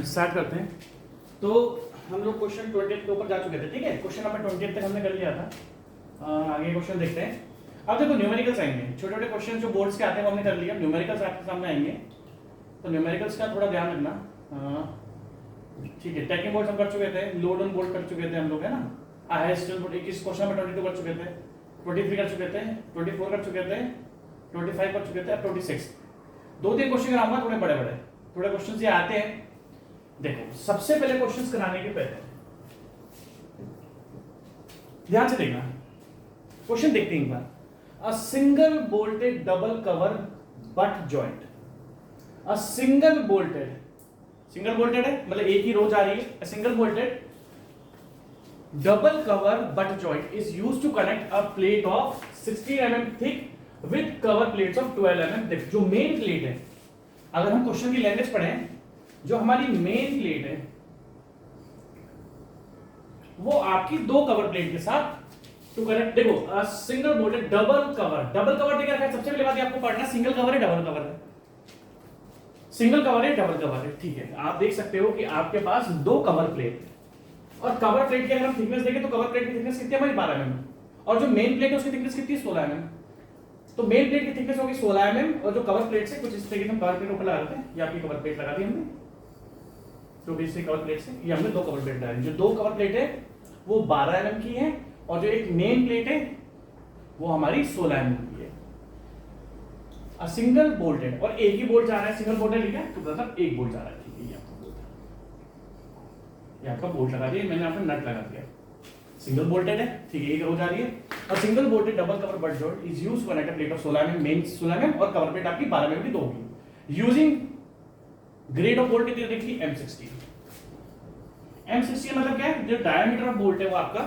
Start करते हैं। तो हम लोग क्वेश्चन 28 के ऊपर जा चुके थे, ठीक है। क्वेश्चन नंबर 28 तक हमने कर लिया था। आगे क्वेश्चन देखते हैं। अब देखो न्यूमेरिकल्स आएंगे, छोटे छोटे क्वेश्चन जो बोर्ड्स के आते हैं वो हमने कर लिया। न्यूमेरिकल्स आपके सामने आएंगे, तो न्यूमेरिकल्स का थोड़ा ध्यान रखना, ठीक है। टैकिंग बोर्ड हम कर चुके थे, लोड ऑन बोर्ड कर चुके थे हम लोग, है ना। हाईएस्ट बोर्ड 21 क्वेश्चन में 22 कर चुके थे, 23 कर चुके थे, 24 कर चुके थे, 25 कर चुके थे, अब 26। दो तीन क्वेश्चन कराऊंगा, थोड़े बड़े बड़े थोड़े क्वेश्चन ये आते हैं। देखो सबसे पहले क्वेश्चंस कराने के पहले ध्यान से देखना, क्वेश्चन देखते हैं एक बार। A single bolted double cover butt joint, a single bolted है मतलब एक ही रो जा रही है। Single bolted double cover butt joint is used to connect a plate of 16 mm thick with cover plates of 12 mm। देखो जो main plate है, अगर हम क्वेश्चन की लैंग्वेज पढ़ें, जो हमारी मेन प्लेट है वो आपकी दो कवर प्लेट के साथ टू कनेक्ट। देखो सिंगल बोल्टेड डबल कवर देखा है। सबसे पहले बात आपको पढ़ना, सिंगल कवर है डबल कवर है, सिंगल कवर है डबल कवर है, ठीक है। आप देख सकते हो कि आपके पास दो कवर प्लेट है, और कवर प्लेट की अगर हम थिकनेस देखें तो कवर प्लेट की थिकनेस कितनी है हमारी 12 mm, और जो मेन प्लेट है उसकी थिकनेस कितनी है 16 mm। तो मेन प्लेट की थिकनेस होगी 16 mm, और जो कवर प्लेट से कुछ इस तरीके से हम कवर प्लेट ऊपर लगाते हैं, ये आपकी कवर प्लेट लगा दी हमने, तो बीच कवर प्लेट से ये हमने दो कवर प्लेट लगाई। जो दो कवर प्लेट है वो 12 mm की है, और जो एक मेन प्लेट है वो हमारी 16 mm की है। अ सिंगल बोल्टेड, और एक ही बोल्ट जा रहा है, सिंगल बोल्टेड लिखा है तो मतलब एक बोल्ट जा रहा है, ठीक है। ये आपका बोल्ट है, ये आपका बोल्ट लगा दिया, मैंने आपने नट लगा दिया। सिंगल बोल्टेड है, ठीक है, एक रो जा रही है। और single bolted double cover butt joint is used to connect a plate of 16 mm, main 16 mm और कवर प्लेट आपकी 12 mm की दो होगी। यूजिंग ग्रेड ऑफ बोल्ट कितनी देखी M60। M60 मतलब क्या है, जो डायमीटर ऑफ बोल्ट है वो आपका,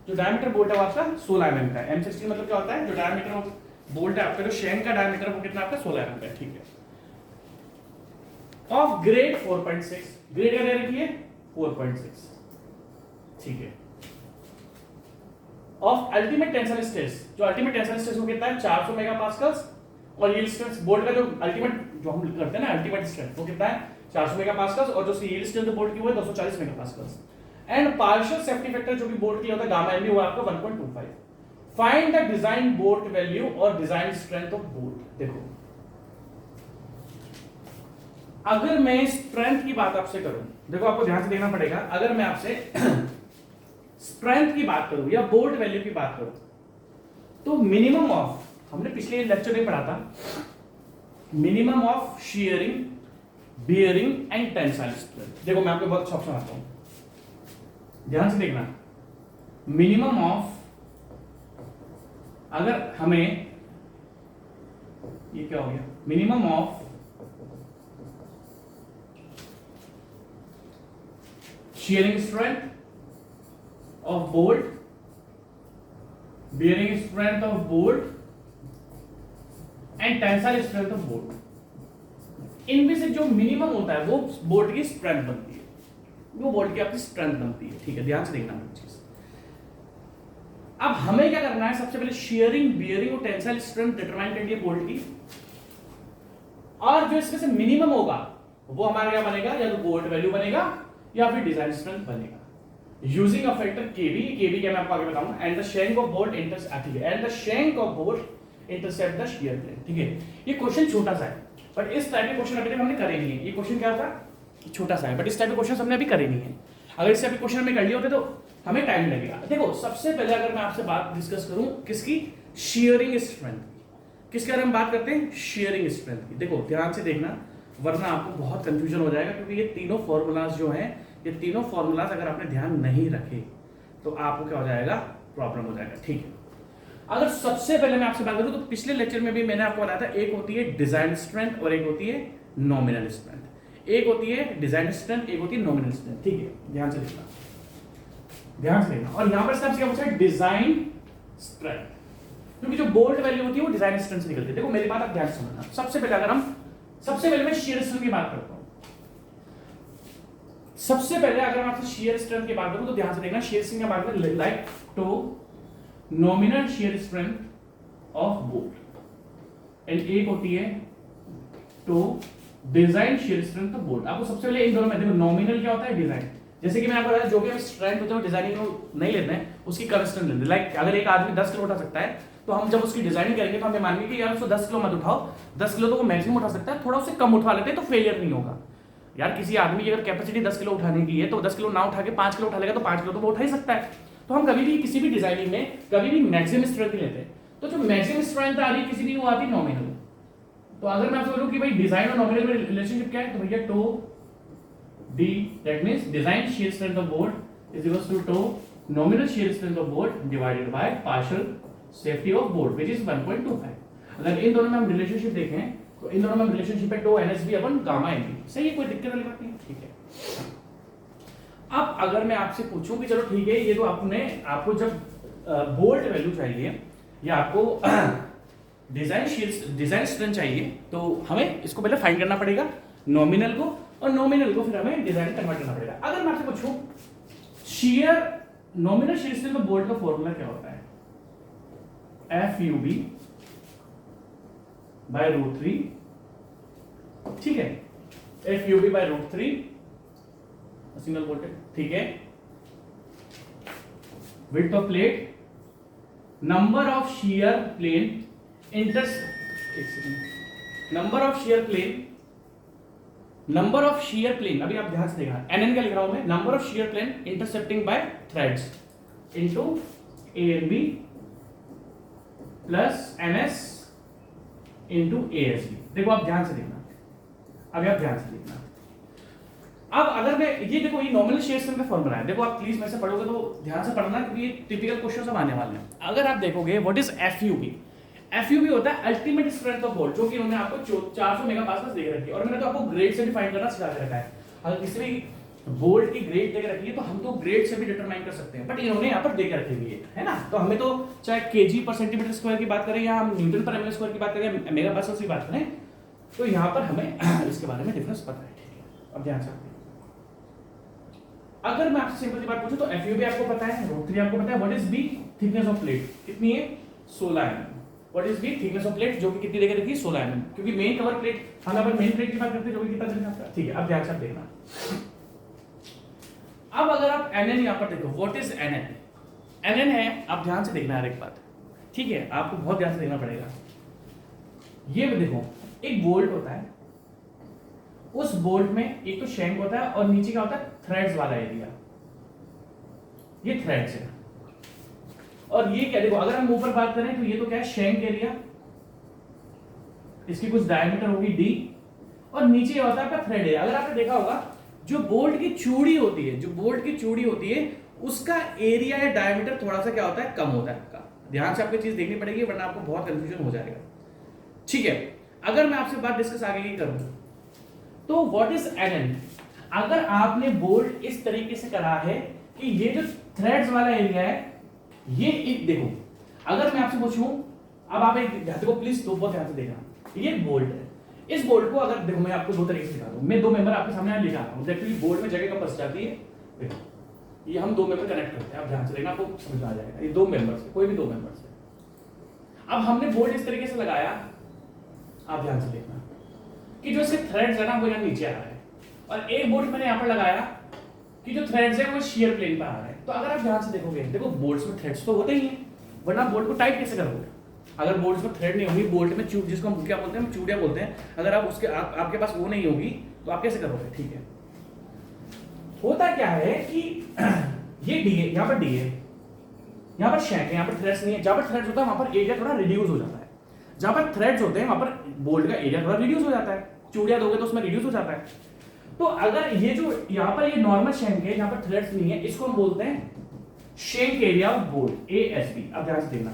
जो डायमीटर बोल्ट है वो आपका 16 mm का है। M60 मतलब क्या होता है, जो डायमीटर ऑफ बोल्ट है आपका, जो शैंक का डायमीटर वो कितना आपका 16 mm का है, ठीक है। ऑफ ग्रेड 4.6, ग्रेड क्या दे रखी है 4.6, ठीक है। ऑफ अल्टीमेट टेंसाइल स्ट्रेस, जो अल्टीमेट टेंसाइल स्ट्रेस वो कितना है 400 मेगापास्कल्स, और यील्ड स्ट्रेस बोल्ट का जो अल्टीमेट जो हम करते हैं ना अल्टीमेट स्ट्रेस वो कितना है 400 मेगापास्कल्स, और जो यील्ड स्ट्रेस बोल्ट की वो है 240 मेगापास्कल्स। एंड पार्शियल सेफ्टी फैक्टर जो कि बोल्ट की होता है गामा एमबी वो आपका 1.25। Find the design bolt value और डिजाइन स्ट्रेंथ ऑफ बोल्ट। देखो अगर मैं स्ट्रेंथ की बात आपसे करूं, देखो आपको ध्यान से देखना पड़ेगा, अगर मैं आपसे स्ट्रेंथ की बात करूं या बोल्ट वैल्यू की बात करूं, तो मिनिमम ऑफ, हमने पिछले लेक्चर में पढ़ा था, minimum of shearing, bearing and tensile strength. देखो मैं आपको बहुत अच्छा ऑप्शन आता हूं, ध्यान से देखना। मिनिमम ऑफ, अगर हमें ये क्या हो गया, minimum of shearing strength of bolt, bearing strength of bolt and tensile strength of bolt, इनमें से जो मिनिमम होता है वो बोल्ट की स्ट्रेंथ बनती है, वो बोल्ट की आपकी स्ट्रेंथ बनती है, ठीक है। ध्यान से देखना चीज। अब हमें क्या करना है, सबसे पहले शियरिंग, बियरिंग और टेंसाइल स्ट्रेंथ डिटरमाइन कर लिए बोल्ट की, और जो इसमें से मिनिमम होगा वो हमारा क्या बनेगा, या तो बोल्ट वैल्यू बनेगा या फिर डिजाइन स्ट्रेंथ बनेगा। यूजिंग अ फैक्टर केबी क्या मैं आपको आगे बताऊंगा। And the shank of bolt intercept, and the shank of bolt intercept the shear plane, ठीक है। ये क्वेश्चन छोटा सा है, बट इस टाइप के क्वेश्चन अभी तक हमने करे नहीं है। ये क्वेश्चन क्या था, छोटा सा है, बट इस टाइप के क्वेश्चन हमने अभी करे नहीं है। अगर इससे अभी क्वेश्चन हमने कर लिए होते तो हमें टाइम लगेगा। देखो सबसे पहले अगर मैं आपसे बात डिस्कस करूं किसकी, शियरिंग स्ट्रेंथ की, किसके बारे में बात करते हैं, शियरिंग स्ट्रेंथ की। देखो ध्यान से देखना, वरना आपको बहुत कंफ्यूजन हो जाएगा, क्योंकि ये तीनों फॉर्मूलाज जो हैं, ये तीनों फॉर्मूलाज अगर आपने ध्यान नहीं रखे तो आपको क्या हो जाएगा, प्रॉब्लम हो जाएगा, ठीक है। अगर सबसे पहले मैं आपसे बात करूं तो पिछले लेक्चर में भी मैंने आपको बताया था, एक होती है डिजाइन स्ट्रेंथ और एक होती है नॉमिनल स्ट्रेंथ। एक होती है डिजाइन स्ट्रेंथ, एक होती है नॉमिनल स्ट्रेंथ, ठीक है। ध्यान से देखना, ध्यान से देखना। और यहां पर सबसे क्या पूछा है, डिजाइन स्ट्रेंथ, क्योंकि जो बोल्ट वैल्यू होती है वो डिजाइन स्ट्रेंथ से निकलती है। देखो मेरी बात आप ध्यान से समझना। सबसे पहले मैं शियर स्ट्रेंथ की बात करता हूं। सबसे पहले अगर मैं आपसे शियर स्ट्रेंथ की बात करूं तो ध्यान से देखना, शियर स्ट्रेंथ की बात करें like two nominal shear strength of bolt, and एक होती है two design shear strength of bolt. आपको सबसे पहले इन दोनों में देखो, नॉमिनल क्या होता है, डिजाइन। जैसे कि मैंने आपको बताया जो भी हम स्ट्रेंथ होते हैं डिजाइनिंग में नहीं लेते हैं, उसकी कंस्टेंट लेते हैं। लाइक अगर एक आदमी 10 किलो उठा सकता है तो हम जब उसकी डिजाइनिंग करेंगे तो हमें मानेंगे कि यार उसको 10 किलो मत उठाओ, 10 किलो तो वो मैक्सिमम उठा सकता है, थोड़ा उससे कम उठा लेते हैं तो फेलियर नहीं होगा। यार किसी आदमी की अगर कैपेसिटी 10 किलो उठाने की है तो 10 किलो ना उठा के 5 किलो उठा लेगा तो 5 किलो तो वो उठा ही सकता है। तो हम कभी भी किसी भी डिजाइनिंग में कभी भी मैक्सिमम स्ट्रेंथ लेते हैं। तो जो मैक्सिमम स्ट्रेंथ आ रही है किसी भी, वो आती है नॉमिनल। तो अगर मैं आपसे बोलूं कि भाई डिजाइन और नॉमिनल में रिलेशनशिप क्या है, तो भैया tau D, that means design shear strength of bolt is equals to tau nominal shear strength of bolt divided by partial safety of bolt which is 1.25। अगर इन दोनों में हम रिलेशनशिप देखें तो इन दोनों में रिलेशनशिप है tau NSB upon gamma NB. सही है, कोई दिक्कत वाली बात नहीं, ठीक है। अब अगर मैं आपसे पूछूं कि चलो ठीक है, ये तो आपको जब बोल्ट वैल्यू चाहिए या आपको डिजाइन स्ट्रेंथ चाहिए, तो हमें इसको पहले फाइंड करना पड़ेगा नॉमिनल को, और नॉमिनल को फिर हमें डिजाइन कन्वर्ट करना पड़ेगा। अगर मैं आपसे पूछूं shear nominal shear strength of bolt का फॉर्मूला क्या होता है, FUB by √3, ठीक है, FUB by √3 सिंगल बोल्ट, ठीक है। Width of plate, number of shear plane number of shear plane, अभी आप ध्यान से देखना, NN क्या लिख रहा हूं मैं, number of shear plane intercepting by threads into ANB plus NS into ASB। देखो आप ध्यान से देखना, अभी आप ध्यान से देखना। अब अगर मैं ये देखो, ये नॉमिनल शियर स्ट्रेंथ का फॉर्मूला है, देखो आप प्लीज में से पढ़ोगे तो ध्यान से पढ़ना क्योंकि ये टिपिकल क्वेश्चन सब आने वाले हैं। अगर आप देखोगे व्हाट इज FUB, FUB होता है अल्टीमेट स्ट्रेंथ ऑफ बोल्ट, जो कि उन्होंने आपको 400 मेगापास्कल दे रखी है, और मैंने तो आपको ग्रेड से डिफाइन करना सिखा के रखा है। अगर किसी भी बोल्ट की ग्रेड दे के रखी है तो हम तो ग्रेड से भी डिटरमाइन कर सकते हैं, बट इन्होंने यहाँ पर दे के रखी हुई है ना। तो हमें तो चाहे kg पर सेंटीमीटर स्क्वायर की बात करें या हम न्यूटन पर एमएल स्क्वायर की बात करें या मेगापास्कल की बात करें, तो यहाँ पर हमें इसके बारे में डिफरेंस पता है, ठीक है। अब ध्यान से अगर मैं आपसे सिंपल सी बात पूछूं तो FUB आपको पता है, √3 आपको पता है, what is B, thickness of plate कितनी है, 16 mm। What is B, thickness of plate, जो कि कितनी देके रखी है, 16 mm, क्योंकि मेन कवर प्लेट, हम यहाँ पर मेन प्लेट की बात करते हैं जो कि कितना चलेगा आपका, ठीक है। अब ध्यान से देखना, अब अगर आप NN यहाँ पर देखो, व्हाट इज NN, NN है, आप ध्यान से देखना है एक बात, ठीक है, आपको बहुत ध्यान से देखना पड़ेगा। ये देखो, एक बोल्ट होता है, उस बोल्ट में एक तो शैंक होता है और नीचे क्या होता है, थ्रेड्स वाला एरिया, ये थ्रेड्स है। और ये क्या, देखो अगर हम ऊपर बात करें तो ये तो क्या है, शैंक एरिया, इसकी कुछ डायमीटर होगी D, और नीचे होता है आपका थ्रेड एरिया। अगर आपने देखा होगा जो बोल्ट की चूड़ी होती है, जो बोल्ट की चूड़ी होती है, उसका एरिया या डायमीटर थोड़ा सा क्या होता है, कम होता है आपका। ध्यान से आपको चीज देखनी पड़ेगी वरना आपको बहुत कंफ्यूजन हो जाएगा, ठीक है। अगर मैं आपसे बात डिस्कस आगे की करूं तो व्हाट इज NN, अगर आपने बोल्ट इस तरीके से करा है कि ये जो थ्रेड्स वाला एरिया है, ये एक देखो, अगर मैं आपसे पूछूं, अब आप एक देखो प्लीज, तो बहुत ध्यान से देखना, ये बोल्ट है, इस बोल्ट को अगर देखो मैं आपको दो तरीके से दिखा दूं, मैं दो मेंबर आपके सामने लिखा रहा हूं, एक्चुअली बोल्ट में जगह कम बच जाती है, देखो ये हम दो मेंबर कनेक्ट करते हैं, आप ध्यान से देखना, आपको समझ आ जाएगा, ये दो मेंबर्स है, कोई भी दो मेंबर्स है। अब हमने बोल्ट इस तरीके से लगाया, आप ध्यान से देखना कि जो इसके थ्रेड्स है ना वो यहाँ नीचे आ रहा है, और एक बोल्ट मैंने यहाँ पर लगाया कि जो थ्रेड्स है वो शेयर प्लेन पर आ रहे हैं। तो अगर आप ध्यान से देखोगे, देखो बोल्ट्स में थ्रेड्स तो होते ही हैं, वरना बोल्ट को टाइट कैसे करोगे। अगर बोल्ट्स में थ्रेड नहीं होगी, बोल्ट में चूड़, जिसको हम क्या बोलते हैं, चूड़ियां बोलते हैं, अगर आप उसके आपके पास वो नहीं होगी तो आप कैसे करोगे, ठीक है। होता क्या है कि ये डी है, यहाँ पर डी है, यहाँ पर शैंक है, यहाँ पर थ्रेड्स नहीं है। जहां पर थ्रेड्स होता है वहां पर एरिया थोड़ा रिड्यूस हो जाता है, जहां पर थ्रेड्स होते हैं वहां पर बोल्ट का एरिया थोड़ा रिड्यूस हो जाता है, चूड़ियां दोगे तो उसमें रिड्यूस हो जाता है। तो अगर ये जो यहाँ पर ये नॉर्मल शैंक है, यहाँ पर थ्रेड्स नहीं है, इसको हम बोलते हैं shank area of bolt, ASB। अब ध्यान से देखना,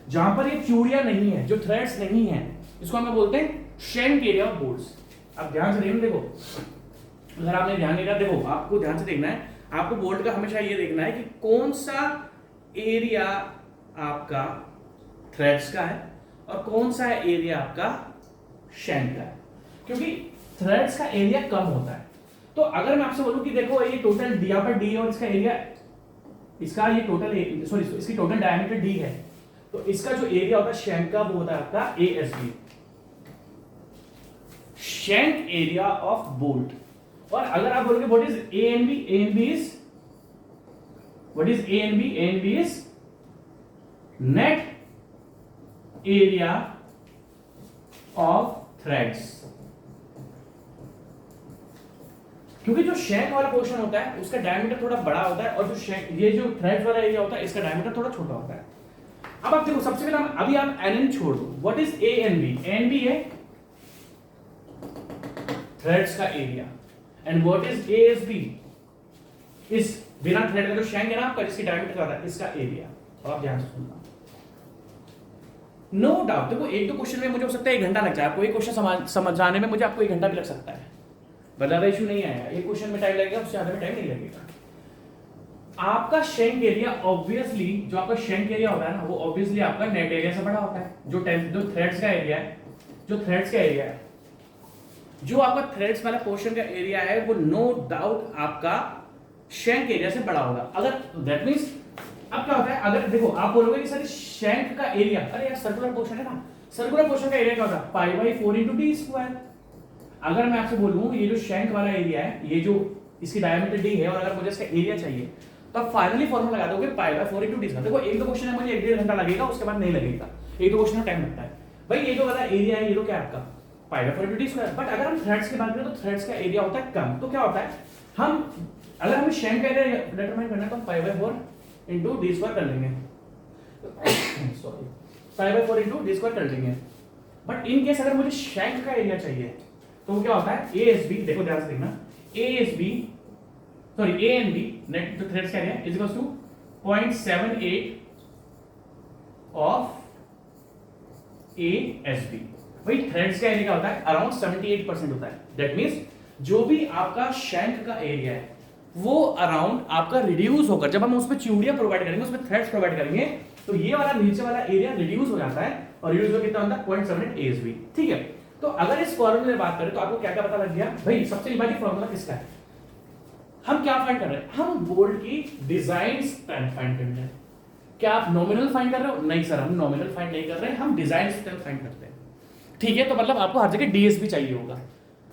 जहां पर ये चूड़ियां नहीं है, जो थ्रेड्स नहीं है, इसको हम बोलते हैं शैंक एरिया ऑफ बोल्ट्स। अब ध्यान से देखना, देखो अगर आपने ध्यान नहीं दिया, देखो आपको ध्यान से देखना है, आपको बोल्ट का हमेशा ये देखना है कि कौन सा एरिया आपका थ्रेड्स का है और कौन सा एरिया आपका शैंक का है, क्योंकि थ्रेड्स का एरिया कम होता है। तो अगर मैं आपसे बोलूं कि देखो ये टोटल डी, यहाँ पर डी और इसका एरिया, इसका ये टोटल सॉरी इसकी टोटल डायमीटर डी है, तो इसका जो एरिया होता है शैंक का वो होता है आपका ASB। Shank area of bolt. और अगर आप बोलोगे what is A and B, A and B is what is A and B, A and B is net area of threads. क्योंकि जो शैंक वाला पोर्शन होता है उसका डायमीटर थोड़ा बड़ा होता है और जो शैंक ये जो थ्रेड्स वाला एरिया होता है इसका डायमीटर थोड़ा छोटा होता है। अब आप देखो सबसे पहले अभी आप एन एन छोड़ दो, what is A and B, A and B है थ्रेड्स का area and what is A S B इस बिना थ्रेड का जो शैंक है ना आपका जिसकी डायमीटर ज्यादा है इसका एरिया। और आप ध्यान से सुनना, नो डाउट देखो एक दो क्वेश्चन में मुझे हो सकता है 1 घंटा लग जाए, आपको एक क्वेश्चन समझाने में मुझे आपको 1 घंटा भी लग सकता है, ज्यादा इशू नहीं आएगा, एक क्वेश्चन में टाइम लगेगा उससे ज्यादा में टाइम नहीं लगेगा। आपका शैंक एरिया ऑब्वियसली जो आपका शैंक एरिया होता है ना वो ऑब्वियसली आपका नेट एरिया से बड़ा होता है। जो थ्रेड्स का एरिया है, जो थ्रेड्स का एरिया है, जो आपका थ्रेड्स वाला पोर्शन का एरिया है वो नो डाउट आपका शैंक एरिया से बड़ा होगा। अगर दैट मींस अब क्या होता है, अगर देखो आप बोलोगे कि सर शैंक का एरिया, अरे यार सर्कुलर पोर्शन है ना, सर्कुलर पोर्शन का एरिया क्या होता है पाई/4 × d²। अगर मैं आपसे बोलूं ये जो शैंक वाला एरिया है, ये जो इसकी डायमीटर d है और अगर मुझे इसका एरिया चाहिए तो आप फाइनली फॉर्मूला लगा दोगे पाई/4 × d²। देखो एक दो क्वेश्चन है मुझे 1-1.5 घंटा लगेगा, उसके बाद नहीं लगेगा, एक दो क्वेश्चन में टाइम लगता है भाई। ये जो वाला एरिया है ये तो क्या है आपका पाई/4 × d²। बट अगर हम थ्रेड्स की बात करें तो थ्रेड्स का एरिया होता है कम, तो क्या होता है हम अगर हमें शैंक का एरिया डिटरमाइन करना है तो हम पाई/4 × d² कर लेंगे, सॉरी पाई/4 × d² कर लेंगे। बट इन केस अगर मुझे शैंक का एरिया चाहिए तो क्या होता है ए एस बी, देखो ध्यान से देखना, A S B sorry A and B net जो थ्रेड्स का area is equal to 0.78 of A S B. भाई थ्रेड्स का एरिया क्या होता है अराउंड 78% होता है। दैट मींस जो भी आपका शैंक का एरिया है वो अराउंड आपका रिड्यूस होकर जब हम उसमें चूड़ियां प्रोवाइड करेंगे, उसमें थ्रेड्स प्रोवाइड करेंगे तो ये वाला नीचे वाला एरिया रिड्यूस हो जाता है और रिड्यूस हो कितना होता है 0.78 ASB। ठीक है, तो अगर इस फॉर्मूले में बात करें तो आपको क्या क्या पता लग गया भाई। सबसे इंपॉर्टेंट फॉर्मूला किसका है, हम क्या फाइंड कर रहे हैं, हम बोल्ट की डिजाइन स्ट्रेंथ फाइंड कर रहे हैं। क्या आप नॉमिनल फाइंड कर रहे हो, नहीं सर हम नॉमिनल फाइंड नहीं कर रहे हैं, हम डिजाइन स्ट्रेंथ फाइंड करते हैं। ठीक है, तो मतलब आपको हर जगह डीएसबी चाहिए होगा,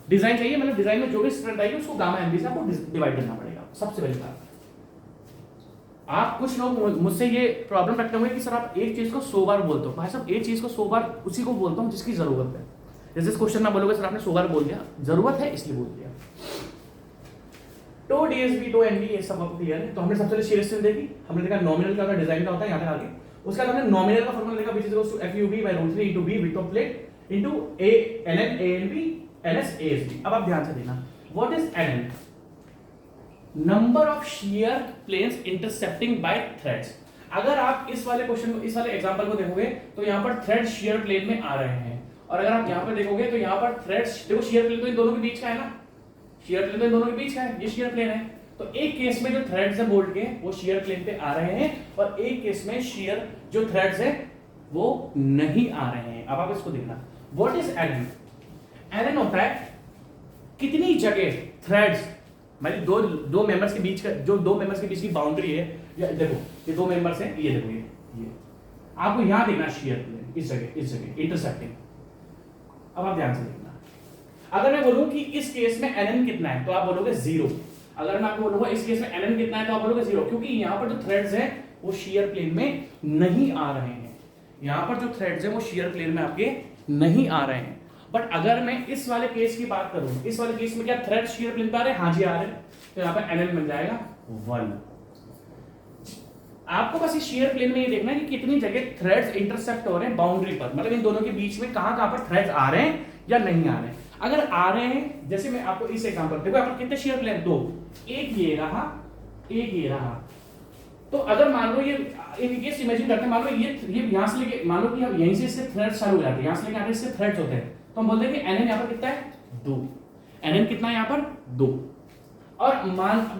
डिजाइन चाहिए, मतलब डिजाइन में जो भी स्ट्रेंथ आएगी उसको गामा एमबी से आपको डिवाइड करना पड़ेगा। सबसे पहली बात, आप कुछ लोग मुझसे ये प्रॉब्लम रखते होंगे कि सर आप एक चीज को 100 बार बोलते हो। भाई साहब एक चीज को 100 बार उसी को बोलता हूँ जिसकी जरूरत है। जैसे इस क्वेश्चन में बोलोगे सर आपने 100 बार बोल दिया, जरूरत है इसलिए बोल दिया। तो डीएसबी तो एनबी ये सब आपको क्लियर है। तो हमने सबसे पहले शीयर स्ट्रेंथ देखी, हमने देखा नॉमिनल का डिजाइन का होता है यहाँ तक आगे। उसके बाद हमने नॉमिनल का फॉर्मूला देखा which is equal to FUB/√3 * B width of plate into A NN ANB NS ASB। अब आप ध्यान से देखना, what is NN, number of shear planes intercepting by threads. अगर आप इस वाले क्वेश्चन इस वाले एग्जांपल को देखोगे तो यहाँ पर थ्रेड शियर प्लेन में आ रहे हैं, और अगर आप यहाँ पर देखोगे तो यहाँ पर थ्रेड्स, देखो शियर प्लेन तो इन दोनों के बीच का है ना, शियर प्लेन तो इन दोनों के बीच का है, ये शियर प्लेन है। तो एक केस में जो थ्रेड्स है बोल्ट के वो शियर प्लेन पे आ रहे हैं और एक केस में शियर जो थ्रेड्स है वो नहीं आ रहे हैं। अब आप इसको देखना, व्हाट इज एनएन, एनएन होता है कितनी जगह थ्रेड्स, मतलब दो मेंबर्स के बीच का, जो दो मेंबर्स के बीच की बाउंड्री है, या देखो ये दो मेंबर्स हैं, ये देखो ये आपको यहां देखना शियर प्लेन, इस जगह इंटरसेक्टिंग। अब आप ध्यान से देखना, अगर मैं बोलूं कि इस केस में एनएन कितना है तो आप बोलोगे 0। अगर मैं आपको बोलूंगा इस केस में एनएन कितना है तो आप बोलोगे 0, क्योंकि यहां पर जो थ्रेड्स हैं वो शियर प्लेन में नहीं आ रहे हैं। यहां पर जो थ्रेड्स हैं वो शियर प्लेन में आपके नहीं आ रहे हैं। बट अगर मैं इस वाले केस की बात करूं, इस वाले केस में क्या थ्रेड शियर प्लेन पे आ रहे हैं, हाँ जी आ रहे हैं, तो यहां पर एनएन बन जाएगा 1। आपको बस इस शियर प्लेन में ये देखना है कि कितनी जगह थ्रेड्स इंटरसेक्ट हो रहे हैं बाउंड्री पर, मतलब इन दोनों के बीच में कहां पर थ्रेड्स आ रहे हैं या नहीं आ रहे हैं। अगर आ रहे हैं, जैसे मैं आपको इस एग्जांपल देखो, यहाँ पर कितने शियर प्लेन, 2, एक ये रहा, एक ये रहा। तो अगर मान लो ये इन केस इमेजिन करते हैं, मान लो ये यहां से लेके, मान लो कि हम यहीं से इसके थ्रेड्स चालू हो जाते हैं, यहां से लेके आगे इसके थ्रेड्स होते हैं, तो हम बोलते हैं कि एनएन यहाँ पर कितना है 2, एनएन कितना है यहाँ पर 2। और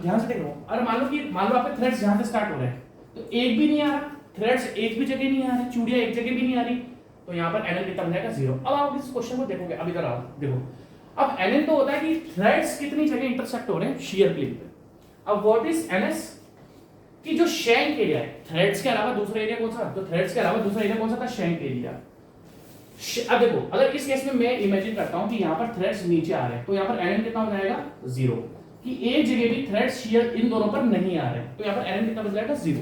ध्यान से देखो, और मान लो आपके थ्रेड्स यहां से स्टार्ट हो रहे हैं तो एक भी नहीं आ रहा, थ्रेड्स एक भी जगह नहीं आ रहे, चूड़ियां एक जगह भी नहीं आ रही, तो यहाँ पर एनएन कितना बन जाएगा 0। अब आप इस क्वेश्चन को देखोगे, अब इधर आओ देखो, अब एनएन तो होता है कि थ्रेड्स कितनी जगह इंटरसेक्ट हो रहे हैं शियर प्लेन पे। अब व्हाट इज एनएस, कि जो शैंक एरिया है, थ्रेड्स के अलावा दूसरा एरिया कौन सा, तो थ्रेड्स के अलावा दूसरा एरिया कौन सा था, शैंक एरिया। अब देखो, अगर इस केस में मैं इमेजिन करता हूं कि यहां पर थ्रेड्स नीचे आ रहे हैं, तो यहां पर एनएन कितना हो जाएगा 0, कि एक जगह भी थ्रेड शियर इन दोनों पर नहीं आ रहे हैं, तो यहां पर एनएन कितना बन जाएगा 0।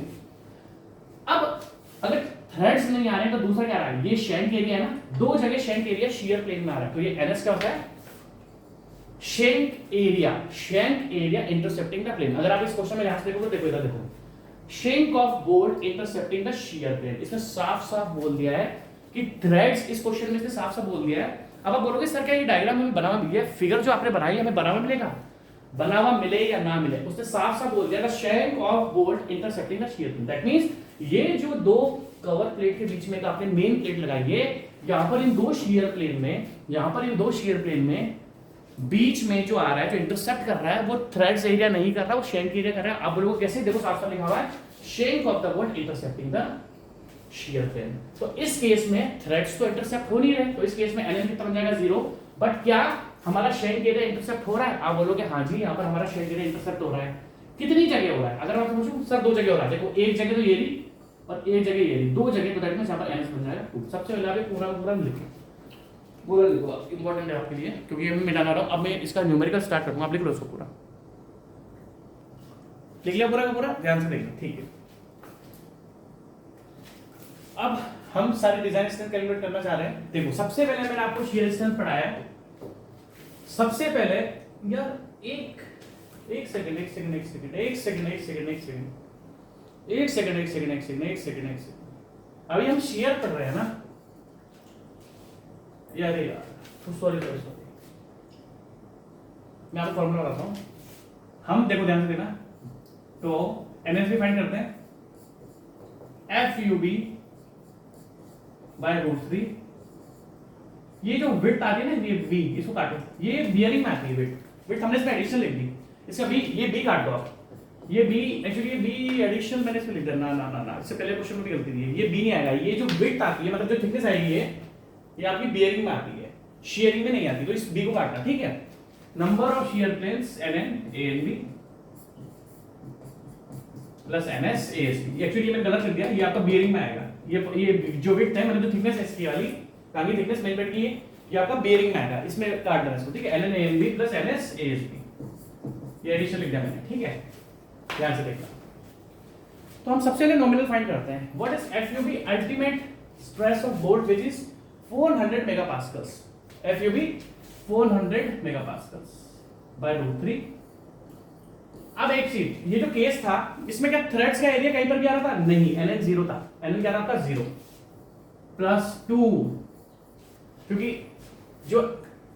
अब अगर थ्रेड्स नहीं आ रहे हैं तो दूसरा क्या आ रहा है, ये शैंक एरिया है ना, दो जगह शैंक एरिया शियर प्लेन में आ रहा है, तो ये एनएस क्या होता है, shank area intercepting the plane. अगर आप इस क्वेश्चन में यहां से देखो तो देखो इधर देखो, shank of bolt intercepting the shear plane, इसने साफ साफ बोल दिया है कि थ्रेड्स, इस क्वेश्चन में इसने साफ साफ बोल दिया है। अब आप बोलोगे सर क्या ये डायग्राम हमें बना हुआ मिली है, फिगर जो आपने बनाई है हमें बना हुआ मिलेगा, बना हुआ मिले या ना मिले, उसने साफ साफ बोल दिया the shank of bolt intercepting the shear plane. That means ये जो दो कवर प्लेट के बीच में आपने मेन प्लेट लगाई है, यहां पर इन दो शियर प्लेन में, यहां पर इन दो शियर प्लेन में बीच में जो आ रहा है, जो इंटरसेप्ट कर रहा है, वो थ्रेड्स एरिया नहीं कर रहा, वो शेंक एरिया कर रहा है। आप बोलोगे कैसे, देखो साफ साफ लिखा हुआ है shank of the bolt intercepting the shear plane. तो इस केस में थ्रेड्स तो इंटरसेप्ट हो नहीं रहे, तो इस केस में एनएन कितना बन जाएगा 0। बट क्या हमारा शेंक एरिया इंटरसेप्ट हो रहा है, आप बोलोगे हाँ जी यहाँ पर हमारा शेंक एरिया इंटरसेप्ट हो रहा है। कितनी जगह हो रहा है, अगर मैं पूछूं सर 2 जगह हो रहा है, देखो एक जगह तो ये रही और एक जगह ये रही, 2 जगह, तो दैट मींस यहाँ पर एनएस बन जाएगा 2। सबसे पहले आप पूरा लिखो, पूरा लिखो, इंपॉर्टेंट है आपके लिए, क्योंकि ये मैं मिटाना रहा हूं। अब मैं इसका न्यूमेरिकल स्टार्ट करूंगा, आप लिख लो इसको पूरा, लिख लिया पूरा का पूरा, ध्यान से देखना, ठीक है। अब हम सारे डिजाइन स्ट्रेंथ कैलकुलेट करना चाह रहे हैं। देखो सबसे पहले मैंने आपको शियर स्ट्रेंथ पढ़ाया है। सबसे पहले यार एक सेकंड अभी हम शियर पढ़ रहे हैं ना यार, सॉरी मैं आपको फॉर्मूला बताता हूं। हम देखो ध्यान से देना, तो एनएसबी फाइंड करते हैं, FUB बाय √3। ये जो विड्थ आती है ना, ये V, इसको काटो, ये बियरिंग में आती है विड्थ हमने इसमें एडिशन लिख दी, इसका V, ये B काट दो आप, ये B, एक्चुअली ये B एडिशन मैंने इसमें लिख दिया, ना इससे पहले क्वेश्चन में भी गलती दी है, ये B नहीं आएगा, ये जो विड्थ आती है, मतलब जो थिकनेस आएगी ये आपकी बियरिंग में आती है, शियरिंग में नहीं आती, तो इस B को काटना, ठीक है। Number of shear planes NN ANB plus NS ASB, actually मैंने गलत लिख दिया, ये आपका बियरिंग में आएगा, ये जो विड्थ है, मतलब जो थिकनेस है इसकी वाली, ताकि थिकनेस मेन प्लेट की है, ये आपका बियरिंग में आएगा, इसमें काट देना इसको, ठीक है। NN ANB plus NS ASB, ये एडिशन लिख दिया मैंने, ठीक है, ध्यान से देखना। तो हम सबसे पहले नॉमिनल फाइंड करते हैं, what is FUB ultimate stress of bolt, which is 400 megapascals, FUB 400 megapascals by √3। अब एक चीज, ये जो केस था, इसमें क्या थ्रेड्स का एरिया कहीं पर भी आ रहा था, नहीं, NN 0 था, NN क्या था 0 +2, क्योंकि जो